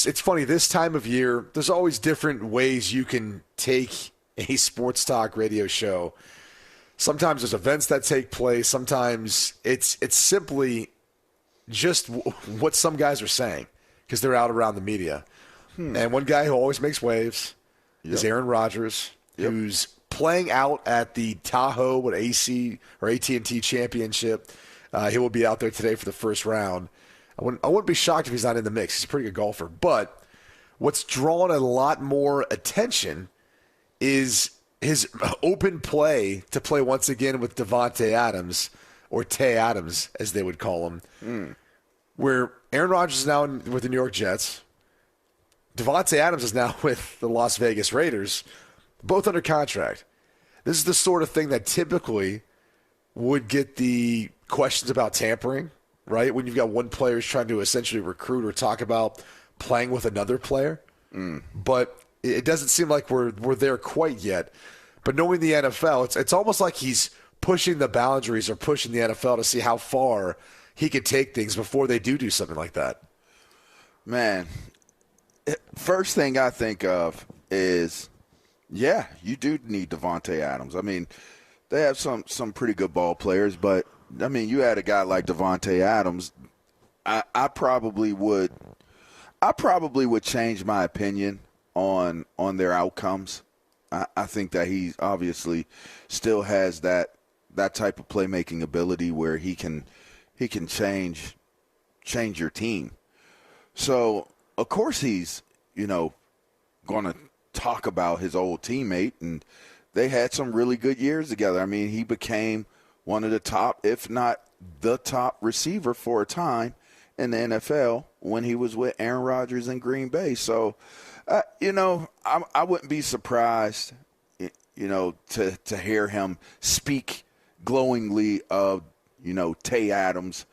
it's funny, this time of year, there's always different ways you can take a sports talk radio show. Sometimes there's events that take place. Sometimes it's simply just what some guys are saying because they're out around the media. And one guy who always makes waves is Aaron Rodgers, who's playing out at the Tahoe AC or AT&T Championship. He will be out there today for the first round. I wouldn't be shocked if he's not in the mix. He's a pretty good golfer. But what's drawn a lot more attention is his open play to play once again with Davante Adams, or Tay Adams, as they would call him, where Aaron Rodgers is now with the New York Jets. Davante Adams is now with the Las Vegas Raiders, both under contract. This is the sort of thing that typically would get the questions about tampering, right? When you've got one player who's trying to essentially recruit or talk about playing with another player. But it doesn't seem like we're there quite yet. But knowing the NFL, it's almost like he's pushing the boundaries or pushing the NFL to see how far he could take things before they do something like that. Man, first thing I think of is, yeah, you do need Davante Adams. I mean, they have some pretty good ball players, but, I mean, you had a guy like Davante Adams, I probably would change my opinion on their outcomes. I think that he obviously still has that type of playmaking ability where he can change your team. So, of course he's, going to talk about his old teammate, and they had some really good years together. I mean, he became one of the top, if not the top receiver for a time in the NFL when he was with Aaron Rodgers in Green Bay. So, I wouldn't be surprised, to hear him speak glowingly of, Tay Adams.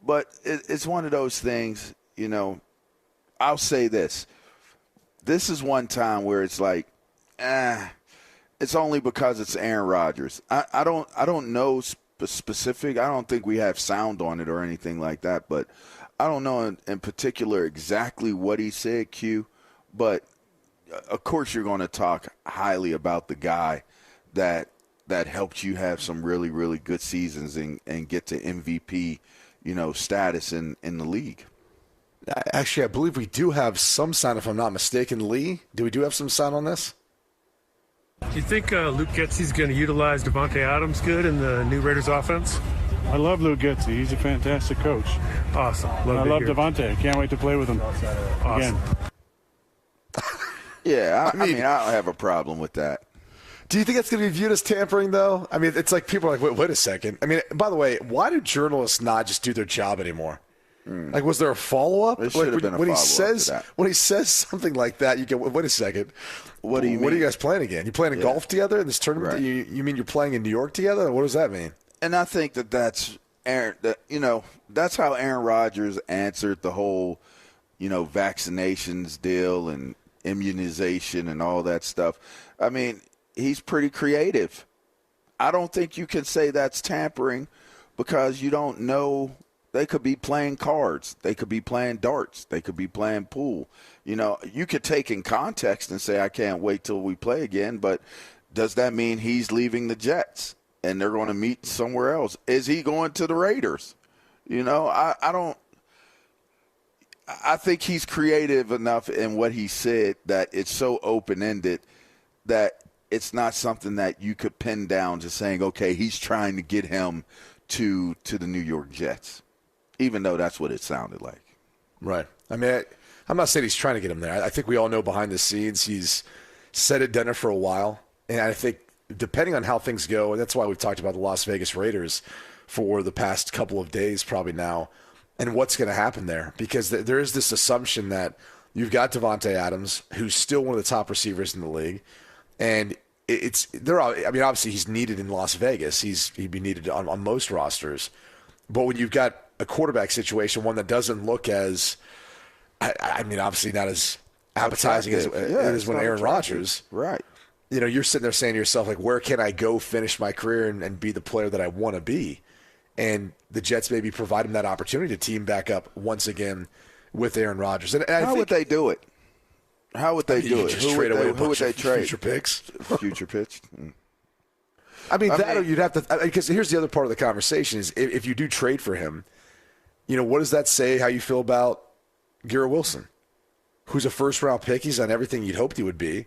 But it's one of those things, I'll say this. This is one time where it's like, it's only because it's Aaron Rodgers. I don't know specific. I don't think we have sound on it or anything like that, but I don't know in particular exactly what he said, Q. But of course, you're going to talk highly about the guy that helped you have some really, really good seasons and get to MVP, status in the league. Actually, I believe we do have some sound, if I'm not mistaken. Lee, do we have some sound on this? Do you think Luke Getsy's going to utilize Davante Adams good in the new Raiders offense? I love Luke Getsy. He's a fantastic coach. Awesome. I love Davante. I can't wait to play with him again. Yeah, I mean, I don't have a problem with that. Do you think it's going to be viewed as tampering, though? I mean, it's like people are like, wait a second. I mean, by the way, why do journalists not just do their job anymore? Like, was there a follow-up? There should have been a follow-up to that. When he says something like that, you go, wait a second. What do you mean? What are you guys playing again? You playing golf together in this tournament? Right. You mean you're playing in New York together? What does that mean? And I think that's Aaron. That's how Aaron Rodgers answered the whole, vaccinations deal and immunization and all that stuff. I mean, he's pretty creative. I don't think you can say that's tampering because you don't know. They could be playing cards. They could be playing darts. They could be playing pool. You could take in context and say, I can't wait till we play again, but does that mean he's leaving the Jets and they're going to meet somewhere else? Is he going to the Raiders? I don't – I think he's creative enough in what he said that it's so open-ended that it's not something that you could pin down to saying, okay, he's trying to get him to the New York Jets, even though that's what it sounded like. Right. I mean, I'm not saying he's trying to get him there. I think we all know behind the scenes he's said it, done it for a while. And I think depending on how things go, and that's why we've talked about the Las Vegas Raiders for the past couple of days probably now, and what's going to happen there. Because there is this assumption that you've got Davante Adams, who's still one of the top receivers in the league, and obviously he's needed in Las Vegas. He'd be needed on most rosters. But when you've got a quarterback situation, one that doesn't look as, obviously not as appetizing as when Aaron Rodgers. Right. You're sitting there saying to yourself, like, where can I go finish my career and be the player that I want to be? And the Jets maybe provide him that opportunity to team back up once again with Aaron Rodgers. And How would they do it? How would they do it? Who would they trade? Future picks? Future pitch? I mean, you'd have to – because here's the other part of the conversation is if you do trade for him, what does that say how you feel about Garrett Wilson, who's a first-round pick? He's on everything you'd hoped he would be.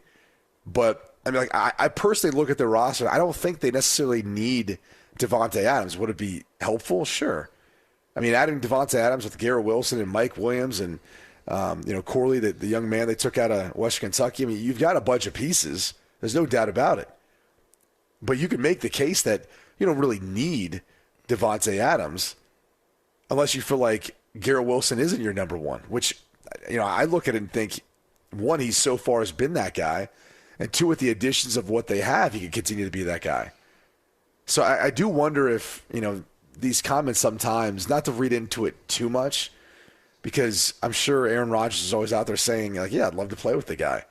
But, I mean, I personally look at their roster. I don't think they necessarily need Davante Adams. Would it be helpful? Sure. I mean, adding Davante Adams with Garrett Wilson and Mike Williams and, Corley, the young man they took out of Western Kentucky, I mean, you've got a bunch of pieces. There's no doubt about it. But you can make the case that you don't really need Davante Adams unless you feel like Garrett Wilson isn't your number one, which, I look at it and think, one, he so far has been that guy, and two, with the additions of what they have, he can continue to be that guy. So I do wonder if, these comments sometimes, not to read into it too much, because I'm sure Aaron Rodgers is always out there saying, yeah, I'd love to play with the guy.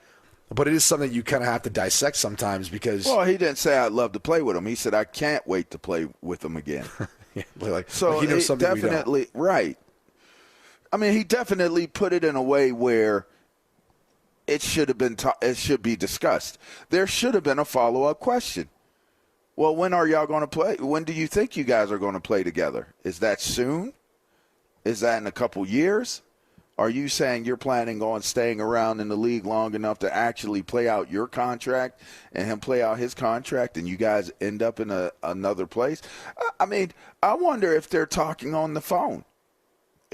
But it is something you kind of have to dissect sometimes because... Well, he didn't say I'd love to play with him. He said I can't wait to play with him again. He knows something definitely, we don't. Right. I mean, he definitely put it in a way where it should have been it should be discussed. There should have been a follow-up question. Well, when are y'all going to play? When do you think you guys are going to play together? Is that soon? Is that in a couple years? Are you saying you're planning on staying around in the league long enough to actually play out your contract and him play out his contract and you guys end up in another place? I mean, I wonder if they're talking on the phone.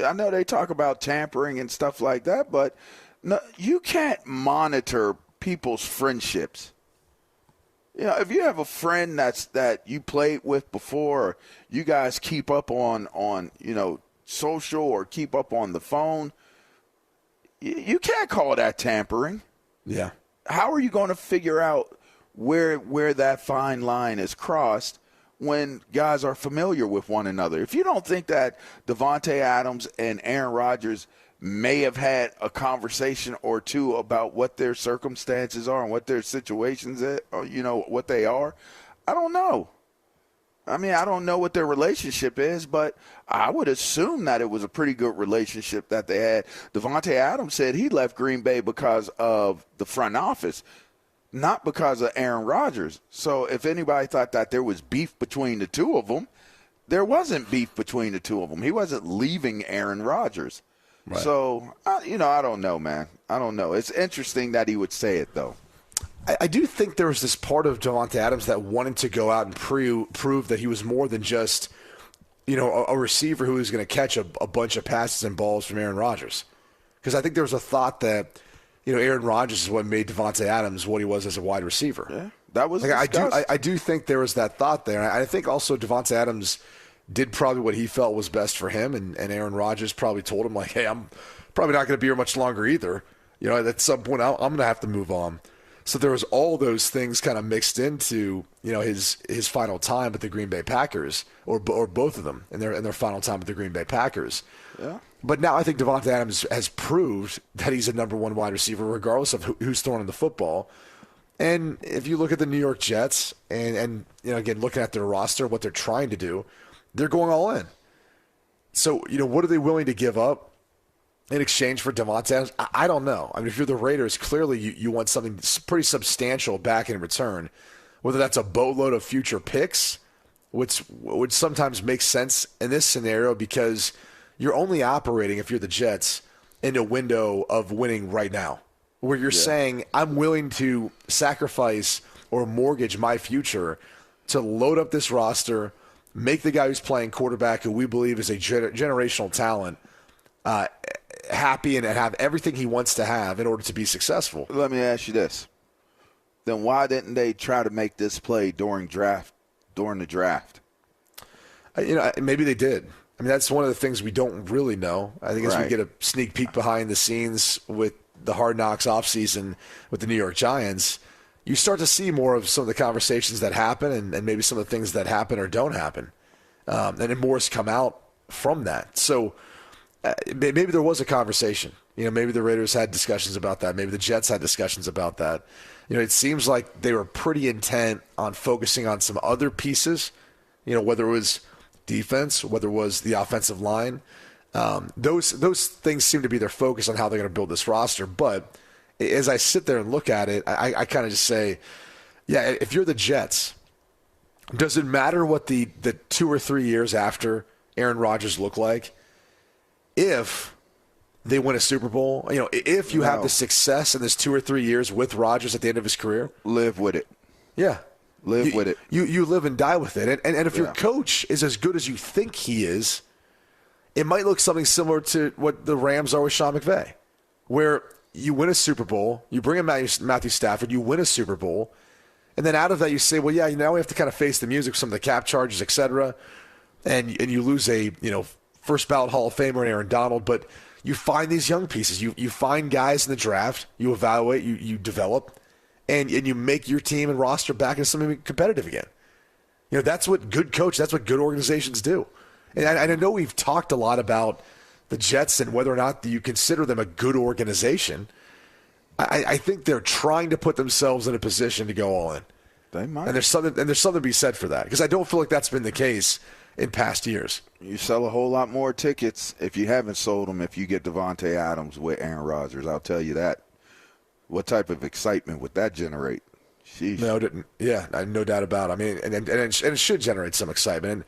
I know they talk about tampering and stuff like that, but no, you can't monitor people's friendships. If you have a friend that you played with before, or you guys keep up on social or keep up on the phone, you can't call that tampering. Yeah. How are you going to figure out where that fine line is crossed when guys are familiar with one another? If you don't think that Davante Adams and Aaron Rodgers may have had a conversation or two about what their circumstances are and what their situations are, what they are, I don't know. I mean, I don't know what their relationship is, but I would assume that it was a pretty good relationship that they had. Davante Adams said he left Green Bay because of the front office, not because of Aaron Rodgers. So if anybody thought that there was beef between the two of them, there wasn't beef between the two of them. He wasn't leaving Aaron Rodgers. Right. So, I don't know, man. I don't know. It's interesting that he would say it, though. I do think there was this part of Davante Adams that wanted to go out and prove that he was more than just, a receiver who was going to catch a bunch of passes and balls from Aaron Rodgers. Because I think there was a thought that, Aaron Rodgers is what made Davante Adams what he was as a wide receiver. Yeah, that was discussed. I do think there was that thought there. And I think also Davante Adams did probably what he felt was best for him, and Aaron Rodgers probably told him, hey, I'm probably not going to be here much longer either. At some point I'm going to have to move on. So there was all those things kind of mixed into, his final time with the Green Bay Packers, or both of them in their final time with the Green Bay Packers. Yeah. But now I think Davante Adams has proved that he's a number one wide receiver, regardless of who's throwing the football. And if you look at the New York Jets and again, looking at their roster, what they're trying to do, they're going all in. So, what are they willing to give up in exchange for Davante Adams? I don't know. I mean, if you're the Raiders, clearly you want something pretty substantial back in return, whether that's a boatload of future picks, which would sometimes make sense in this scenario because you're only operating, if you're the Jets, in a window of winning right now, where you're saying, I'm willing to sacrifice or mortgage my future to load up this roster, make the guy who's playing quarterback, who we believe is a generational talent, happy and have everything he wants to have in order to be successful. Let me ask you this. Then why didn't they try to make this play during the draft? Maybe they did. I mean, that's one of the things we don't really know. I think as we get a sneak peek behind the scenes with the Hard Knocks offseason with the New York Giants, you start to see more of some of the conversations that happen and maybe some of the things that happen or don't happen. And then more has come out from that. So maybe there was a conversation. Maybe the Raiders had discussions about that. Maybe the Jets had discussions about that. It seems like they were pretty intent on focusing on some other pieces, whether it was defense, whether it was the offensive line, Those things seem to be their focus on how they're going to build this roster. But as I sit there and look at it, I kind of just say, yeah, if you're the Jets, does it matter what the 2 or 3 years after Aaron Rodgers look like? If they win a Super Bowl, if you have the success in this 2 or 3 years with Rodgers at the end of his career, live with it. Yeah. Live with it. You live and die with it. And if your coach is as good as you think he is, it might look something similar to what the Rams are with Sean McVay, where you win a Super Bowl, you bring in Matthew Stafford, you win a Super Bowl, and then out of that you say, well, yeah, now we have to kind of face the music, some of the cap charges, et cetera, and you lose a first ballot Hall of Famer in Aaron Donald, but you find these young pieces. You find guys in the draft, you evaluate, you develop, and you make your team and roster back into something competitive again. That's what good coaches, that's what good organizations do. And I know we've talked a lot about the Jets and whether or not you consider them a good organization. I think they're trying to put themselves in a position to go all in. They might. And there's something to be said for that, because I don't feel like that's been the case in past years. You sell a whole lot more tickets if you haven't sold them if you get Davante Adams with Aaron Rodgers. I'll tell you that. What type of excitement would that generate? Sheesh. No doubt about it. I mean, and it should generate some excitement.